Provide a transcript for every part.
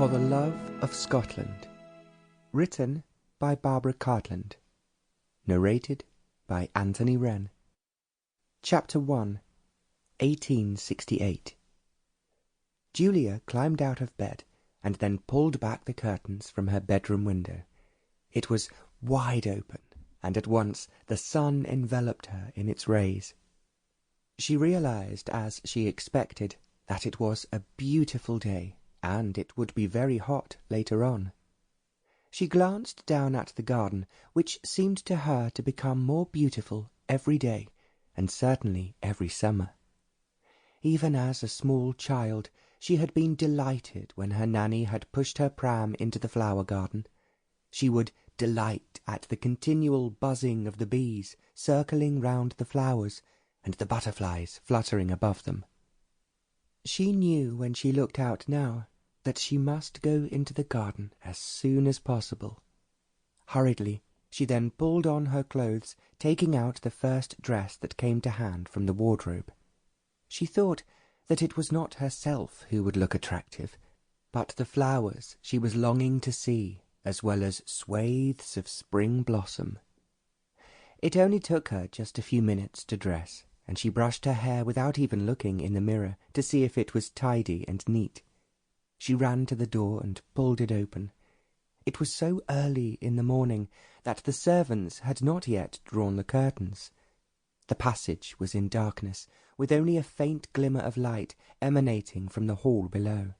For the Love of Scotland. Written by Barbara Cartland. Narrated by Anthony Wren. Chapter 1. 1868. Julia climbed out of bed and then pulled back the curtains from her bedroom window. It was wide open, and at once the sun enveloped her in its rays. She realized, as she expected, that it was a beautiful day, and it would be very hot later on. She glanced down at the garden, which seemed to her to become more beautiful every day, and certainly every summer. Even as a small child, she had been delighted when her nanny had pushed her pram into the flower garden. She would delight at the continual buzzing of the bees circling round the flowers, and the butterflies fluttering above them. She knew when she looked out now that she must go into the garden as soon as possible. Hurriedly, she then pulled on her clothes, taking out the first dress that came to hand from the wardrobe. She thought that it was not herself who would look attractive, but the flowers she was longing to see, as well as swathes of spring blossom. It only took her just a few minutes to dress, and she brushed her hair without even looking in the mirror to see if it was tidy and neat. She ran to the door and pulled it open. It was so early in the morning that the servants had not yet drawn the curtains. The passage was in darkness, with only a faint glimmer of light emanating from the hall below.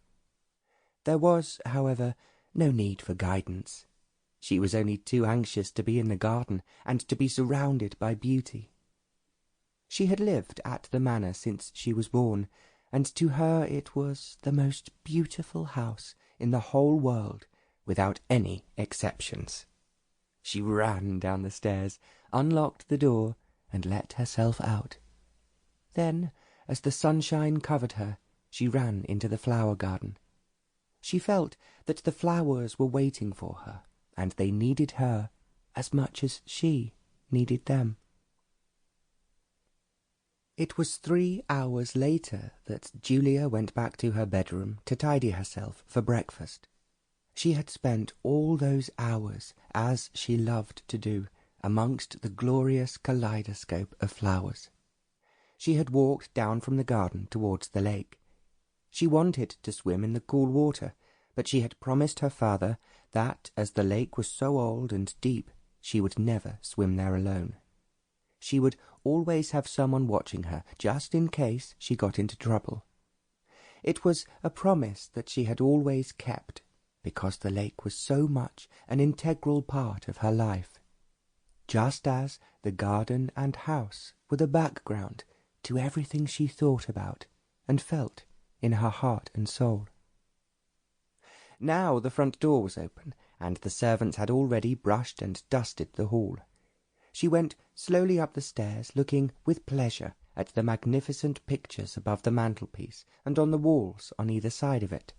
There was, however, no need for guidance. She was only too anxious to be in the garden and to be surrounded by beauty. She had lived at the manor since she was born, and to her it was the most beautiful house in the whole world, without any exceptions. She ran down the stairs, unlocked the door, and let herself out. Then, as the sunshine covered her, she ran into the flower garden. She felt that the flowers were waiting for her, and they needed her as much as she needed them. It was 3 hours later that Julia went back to her bedroom to tidy herself for breakfast. She had spent all those hours, as she loved to do, amongst the glorious kaleidoscope of flowers. She had walked down from the garden towards the lake. She wanted to swim in the cool water, but she had promised her father that, as the lake was so old and deep, she would never swim there alone. She would always have someone watching her, just in case she got into trouble. It was a promise that she had always kept, because the lake was so much an integral part of her life, just as the garden and house were the background to everything she thought about and felt in her heart and soul. Now the front door was open, and the servants had already brushed and dusted the hall. She went slowly up the stairs, looking with pleasure at the magnificent pictures above the mantelpiece and on the walls on either side of it.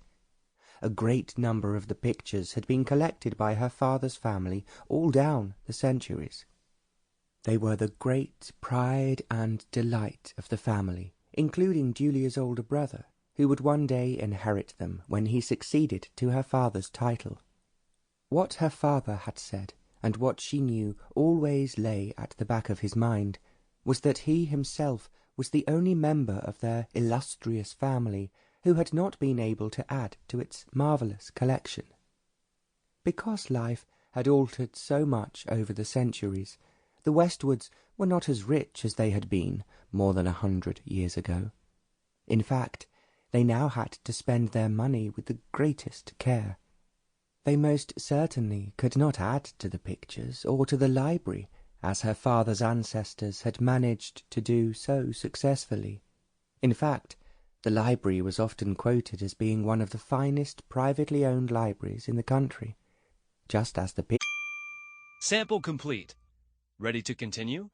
A great number of the pictures had been collected by her father's family all down the centuries. They were the great pride and delight of the family, including Julia's older brother, who would one day inherit them when he succeeded to her father's title. What her father had said, and what she knew always lay at the back of his mind, was that he himself was the only member of their illustrious family who had not been able to add to its marvellous collection. Because life had altered so much over the centuries, the Westwoods were not as rich as they had been more than 100 years ago. In fact, they now had to spend their money with the greatest care. They most certainly could not add to the pictures or to the library, as her father's ancestors had managed to do so successfully. In fact, the library was often quoted as being one of the finest privately owned libraries in the country, just as the Sample complete. Ready to continue?